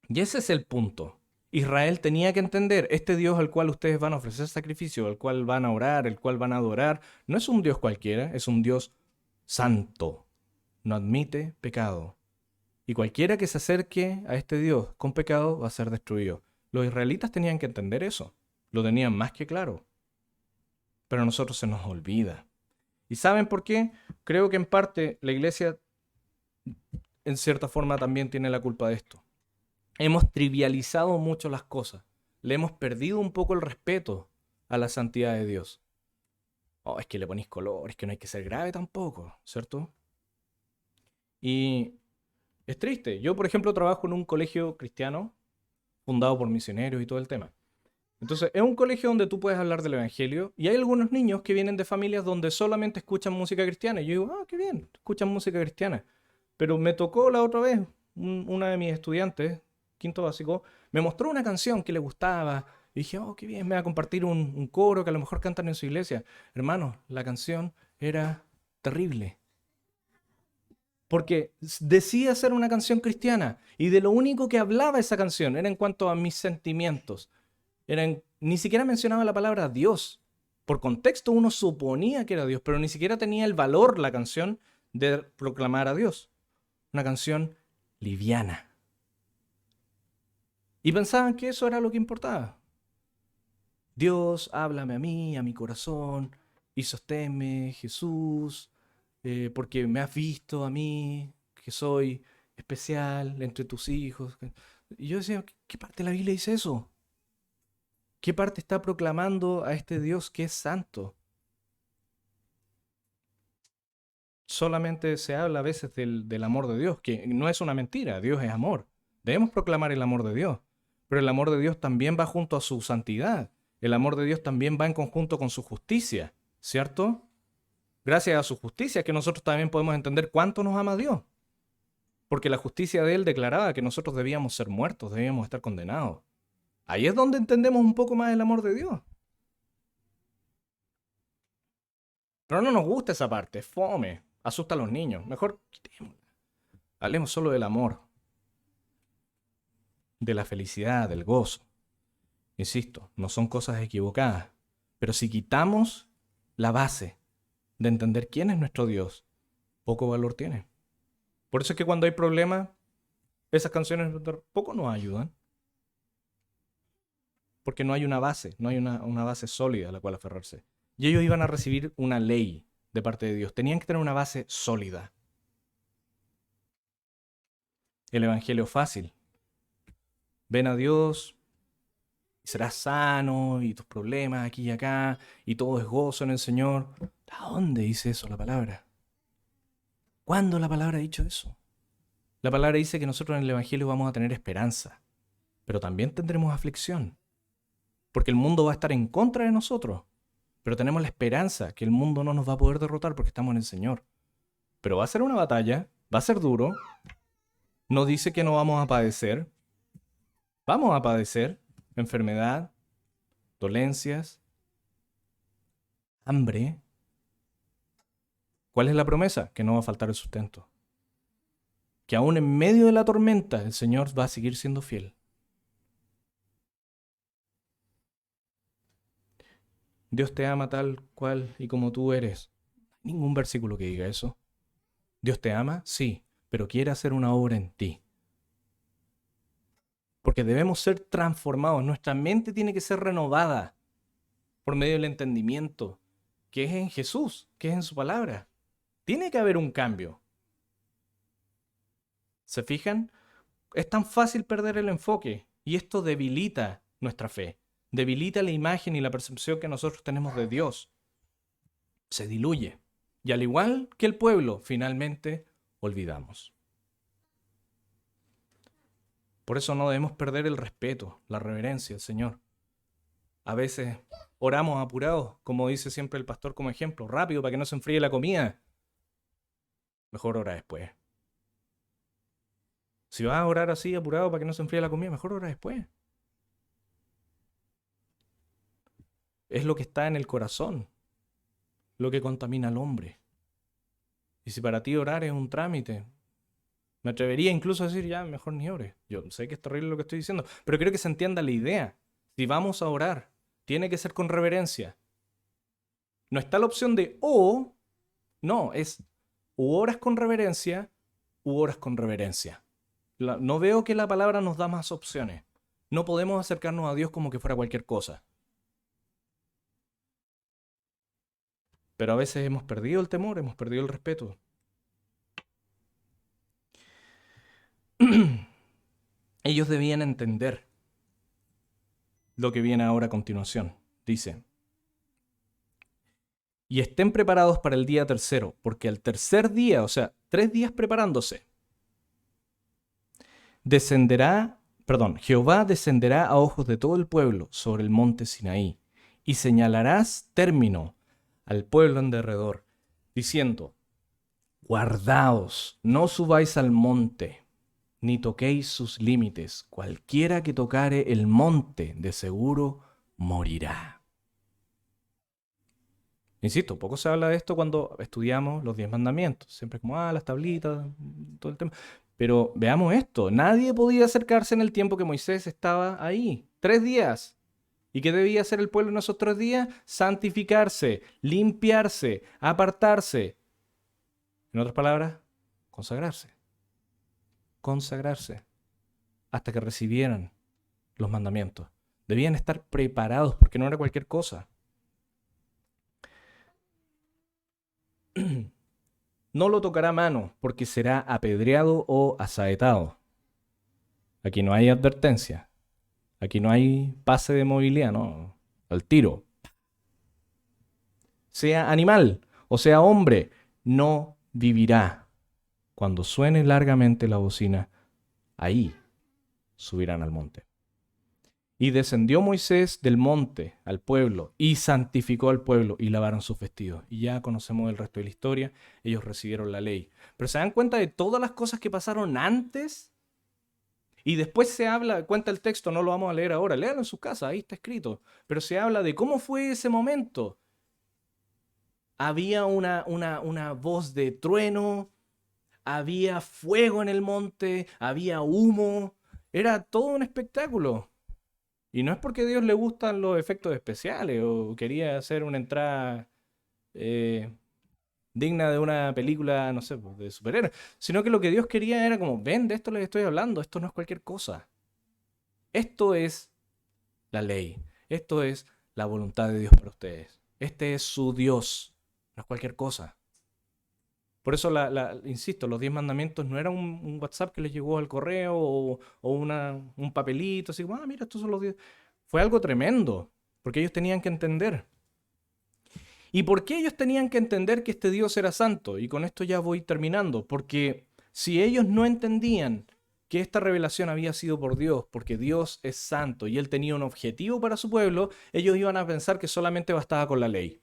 Y ese es el punto. Israel tenía que entender, este Dios al cual ustedes van a ofrecer sacrificio, al cual van a orar, el cual van a adorar, no es un Dios cualquiera, es un Dios santo. No admite pecado. Y cualquiera que se acerque a este Dios con pecado va a ser destruido. Los israelitas tenían que entender eso. Lo tenían más que claro. Pero a nosotros se nos olvida. ¿Y saben por qué? Creo que en parte la iglesia en cierta forma también tiene la culpa de esto. Hemos trivializado mucho las cosas. Le hemos perdido un poco el respeto a la santidad de Dios. Es que le ponéis color, es que no hay que ser grave tampoco, ¿cierto? Y es triste. Yo, por ejemplo, trabajo en un colegio cristiano fundado por misioneros y todo el tema. Entonces, es un colegio donde tú puedes hablar del evangelio y hay algunos niños que vienen de familias donde solamente escuchan música cristiana. Y yo digo, qué bien, escuchan música cristiana. Pero me tocó la otra vez, una de mis estudiantes, quinto básico, me mostró una canción que le gustaba. Y dije, qué bien, me va a compartir un coro que a lo mejor cantan en su iglesia. Hermano, la canción era terrible. Porque decía ser una canción cristiana y de lo único que hablaba esa canción era en cuanto a mis sentimientos. Ni siquiera mencionaba la palabra Dios. Por contexto uno suponía que era Dios, pero ni siquiera tenía el valor la canción de proclamar a Dios. Una canción liviana. Y pensaban que eso era lo que importaba. Dios, háblame a mí, a mi corazón, y sosténme, Jesús, porque me has visto a mí, que soy especial entre tus hijos. Y yo decía, ¿qué parte de la Biblia dice eso? ¿Qué parte está proclamando a este Dios que es santo? Solamente se habla a veces del amor de Dios, que no es una mentira, Dios es amor. Debemos proclamar el amor de Dios, pero el amor de Dios también va junto a su santidad. El amor de Dios también va en conjunto con su justicia, ¿cierto? Gracias a su justicia que nosotros también podemos entender cuánto nos ama Dios. Porque la justicia de Él declaraba que nosotros debíamos ser muertos, debíamos estar condenados. Ahí es donde entendemos un poco más el amor de Dios. Pero no nos gusta esa parte, fome, asusta a los niños. Mejor quitémosla. Hablemos solo del amor, de la felicidad, del gozo. Insisto, no son cosas equivocadas. Pero si quitamos la base de entender quién es nuestro Dios, poco valor tiene. Por eso es que cuando hay problemas, esas canciones poco nos ayudan. Porque no hay una base, no hay una base sólida a la cual aferrarse. Y ellos iban a recibir una ley de parte de Dios. Tenían que tener una base sólida. El evangelio fácil. Ven a Dios y serás sano y tus problemas aquí y acá y todo es gozo en el Señor. ¿A dónde dice eso la palabra? ¿Cuándo la palabra ha dicho eso? La palabra dice que nosotros en el evangelio vamos a tener esperanza, pero también tendremos aflicción. Porque el mundo va a estar en contra de nosotros. Pero tenemos la esperanza que el mundo no nos va a poder derrotar porque estamos en el Señor. Pero va a ser una batalla, va a ser duro. No dice que no vamos a padecer. Vamos a padecer enfermedad, dolencias, hambre. ¿Cuál es la promesa? Que no va a faltar el sustento. Que aún en medio de la tormenta el Señor va a seguir siendo fiel. Dios te ama tal cual y como tú eres. Ningún versículo que diga eso. Dios te ama, sí, pero quiere hacer una obra en ti. Porque debemos ser transformados. Nuestra mente tiene que ser renovada por medio del entendimiento, que es en Jesús, que es en su palabra. Tiene que haber un cambio. ¿Se fijan? Es tan fácil perder el enfoque y esto debilita nuestra fe. Debilita la imagen y la percepción que nosotros tenemos de Dios. Se diluye. Y al igual que el pueblo, finalmente olvidamos. Por eso no debemos perder el respeto, la reverencia al Señor. A veces oramos apurados, como dice siempre el pastor como ejemplo, rápido para que no se enfríe la comida. Mejor ora después. Si vas a orar así apurado para que no se enfríe la comida, mejor ora después. Es lo que está en el corazón, lo que contamina al hombre. Y si para ti orar es un trámite, me atrevería incluso a decir, ya, mejor ni ores. Yo sé que es terrible lo que estoy diciendo, pero creo que se entienda la idea. Si vamos a orar, tiene que ser con reverencia. No está la opción de o, no, es u oras con reverencia, u oras con reverencia. No veo que la palabra nos da más opciones. No podemos acercarnos a Dios como que fuera cualquier cosa. Pero a veces hemos perdido el temor, hemos perdido el respeto. Ellos debían entender lo que viene ahora a continuación. Dice, y estén preparados para el día tercero, porque al tercer día, o sea, 3 días preparándose, Jehová descenderá a ojos de todo el pueblo sobre el monte Sinaí, y señalarás término al pueblo en derredor, diciendo, guardaos, no subáis al monte, ni toquéis sus límites. Cualquiera que tocare el monte, de seguro morirá. Insisto, poco se habla de esto cuando estudiamos los 10 mandamientos. Siempre es como, las tablitas, todo el tema. Pero veamos esto, nadie podía acercarse en el tiempo que Moisés estaba ahí. 3 días. ¿Y qué debía hacer el pueblo en esos 3 días? Santificarse, limpiarse, apartarse. En otras palabras, consagrarse. Consagrarse. Hasta que recibieran los mandamientos. Debían estar preparados porque no era cualquier cosa. No lo tocará mano porque será apedreado o asaetado. Aquí no hay advertencia. Aquí no hay pase de movilidad, no. Al tiro. Sea animal o sea hombre, no vivirá. Cuando suene largamente la bocina, ahí subirán al monte. Y descendió Moisés del monte al pueblo y santificó al pueblo y lavaron sus vestidos. Y ya conocemos el resto de la historia. Ellos recibieron la ley. Pero ¿se dan cuenta de todas las cosas que pasaron antes? Y después se habla, cuenta el texto, no lo vamos a leer ahora, léalo en su casa, ahí está escrito. Pero se habla de cómo fue ese momento. Había una voz de trueno, había fuego en el monte, había humo. Era todo un espectáculo. Y no es porque a Dios le gustan los efectos especiales o quería hacer una entrada digna de una película, no sé, pues, de superhéroes, sino que lo que Dios quería era como, ven, de esto les estoy hablando, esto no es cualquier cosa. Esto es la ley, esto es la voluntad de Dios para ustedes. Este es su Dios, no es cualquier cosa. Por eso, insisto, los 10 mandamientos no eran un WhatsApp que les llegó al correo o un papelito, así como, mira, estos son los 10. Fue algo tremendo, porque ellos tenían que entender. ¿Y por qué ellos tenían que entender que este Dios era santo? Y con esto ya voy terminando, porque si ellos no entendían que esta revelación había sido por Dios, porque Dios es santo y Él tenía un objetivo para su pueblo, ellos iban a pensar que solamente bastaba con la ley.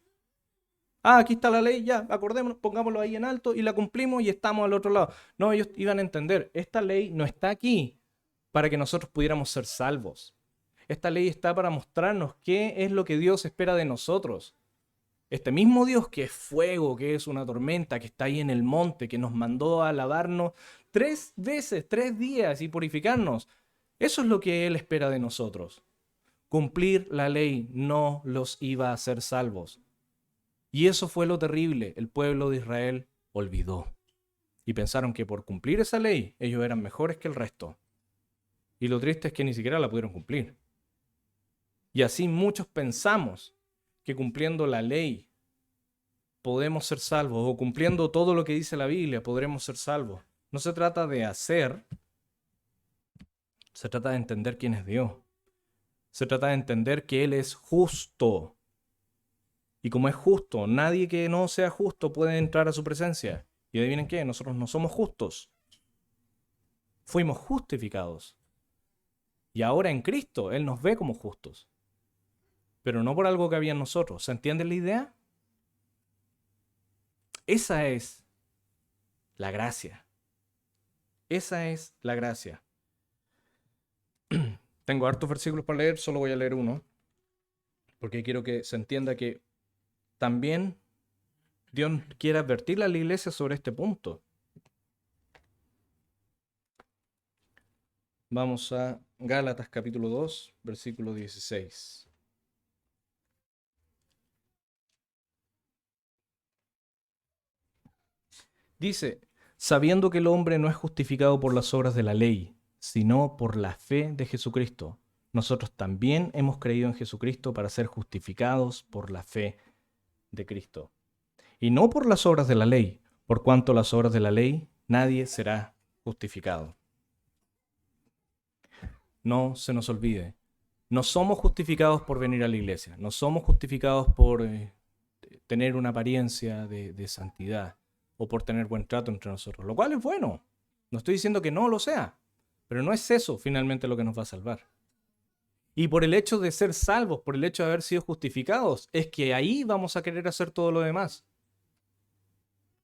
Aquí está la ley, ya, acordémonos, pongámoslo ahí en alto y la cumplimos y estamos al otro lado. No, ellos iban a entender, esta ley no está aquí para que nosotros pudiéramos ser salvos. Esta ley está para mostrarnos qué es lo que Dios espera de nosotros. Este mismo Dios que es fuego, que es una tormenta, que está ahí en el monte, que nos mandó a lavarnos 3 veces, 3 días y purificarnos. Eso es lo que Él espera de nosotros. Cumplir la ley no los iba a hacer salvos. Y eso fue lo terrible. El pueblo de Israel olvidó. Y pensaron que por cumplir esa ley ellos eran mejores que el resto. Y lo triste es que ni siquiera la pudieron cumplir. Y así muchos pensamos que cumpliendo la ley podemos ser salvos, o cumpliendo todo lo que dice la Biblia podremos ser salvos. No se trata de hacer, se trata de entender quién es Dios. Se trata de entender que Él es justo. Y como es justo, nadie que no sea justo puede entrar a su presencia. Y adivinen qué, nosotros no somos justos. Fuimos justificados. Y ahora en Cristo Él nos ve como justos. Pero no por algo que había en nosotros. ¿Se entiende la idea? Esa es la gracia. Esa es la gracia. Tengo hartos versículos para leer, solo voy a leer uno. Porque quiero que se entienda que también Dios quiere advertirle a la iglesia sobre este punto. Vamos a Gálatas capítulo 2, versículo 16. Dice, sabiendo que el hombre no es justificado por las obras de la ley, sino por la fe de Jesucristo, nosotros también hemos creído en Jesucristo para ser justificados por la fe de Cristo. Y no por las obras de la ley, por cuanto las obras de la ley nadie será justificado. No se nos olvide, no somos justificados por venir a la iglesia, no somos justificados por tener una apariencia de santidad o por tener buen trato entre nosotros, lo cual es bueno. No estoy diciendo que no lo sea, pero no es eso finalmente lo que nos va a salvar. Y por el hecho de ser salvos, por el hecho de haber sido justificados, es que ahí vamos a querer hacer todo lo demás.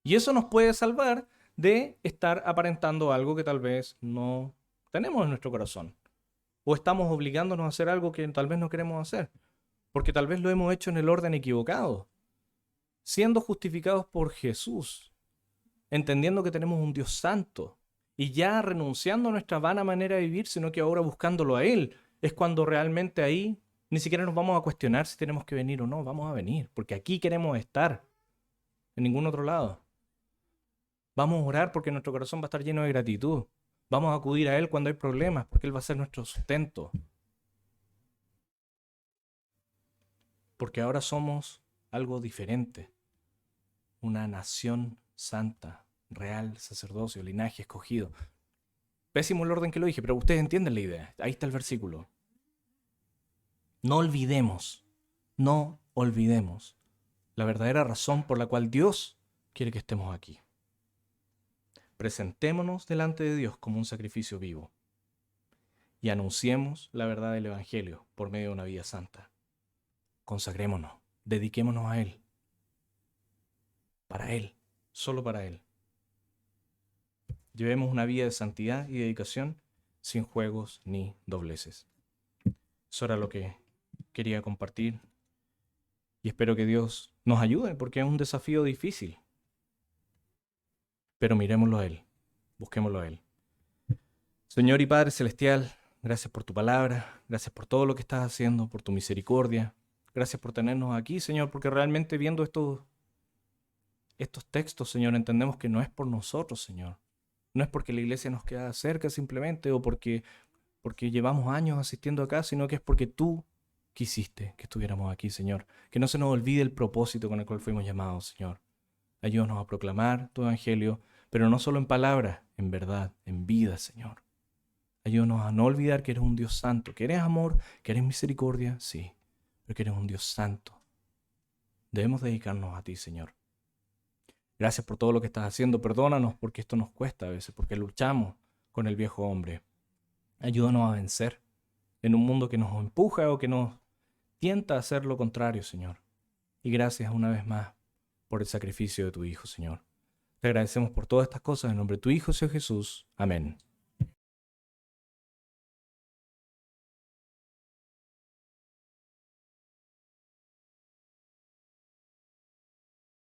Y eso nos puede salvar de estar aparentando algo que tal vez no tenemos en nuestro corazón. O estamos obligándonos a hacer algo que tal vez no queremos hacer. Porque tal vez lo hemos hecho en el orden equivocado. Siendo justificados por Jesús, entendiendo que tenemos un Dios santo, y ya renunciando a nuestra vana manera de vivir, sino que ahora buscándolo a Él, es cuando realmente ahí Ni siquiera nos vamos a cuestionar si tenemos que venir o no. Vamos a venir, porque aquí queremos estar, en ningún otro lado. Vamos a orar porque nuestro corazón va a estar lleno de gratitud. Vamos a acudir a Él cuando hay problemas, porque Él va a ser nuestro sustento. Porque ahora somos algo diferente. Una nación santa, real, sacerdocio, linaje escogido. Pésimo el orden que lo dije, pero ustedes entienden la idea. Ahí está el versículo. No olvidemos la verdadera razón por la cual Dios quiere que estemos aquí. Presentémonos delante de Dios como un sacrificio vivo y anunciemos la verdad del Evangelio por medio de una vida santa. Consagrémonos, dediquémonos a Él, para Él, solo para Él. Llevemos una vida de santidad y dedicación sin juegos ni dobleces. Eso era lo que quería compartir y espero que Dios nos ayude porque es un desafío difícil. Pero miremoslo a Él, busquémoslo a Él. Señor y Padre Celestial, gracias por tu palabra, gracias por todo lo que estás haciendo, por tu misericordia. Gracias por tenernos aquí, Señor, porque realmente viendo estos textos, Señor, entendemos que no es por nosotros, Señor. No es porque la iglesia nos queda cerca simplemente o porque llevamos años asistiendo acá, sino que es porque tú quisiste que estuviéramos aquí, Señor. Que no se nos olvide el propósito con el cual fuimos llamados, Señor. Ayúdanos a proclamar tu evangelio, pero no solo en palabras, en verdad, en vida, Señor. Ayúdanos a no olvidar que eres un Dios santo, que eres amor, que eres misericordia, sí, pero que eres un Dios santo. Debemos dedicarnos a ti, Señor. Gracias por todo lo que estás haciendo. Perdónanos porque esto nos cuesta a veces, porque luchamos con el viejo hombre. Ayúdanos a vencer en un mundo que nos empuja o que nos tienta a hacer lo contrario, Señor. Y gracias una vez más por el sacrificio de tu Hijo, Señor. Te agradecemos por todas estas cosas en nombre de tu Hijo, Señor Jesús. Amén.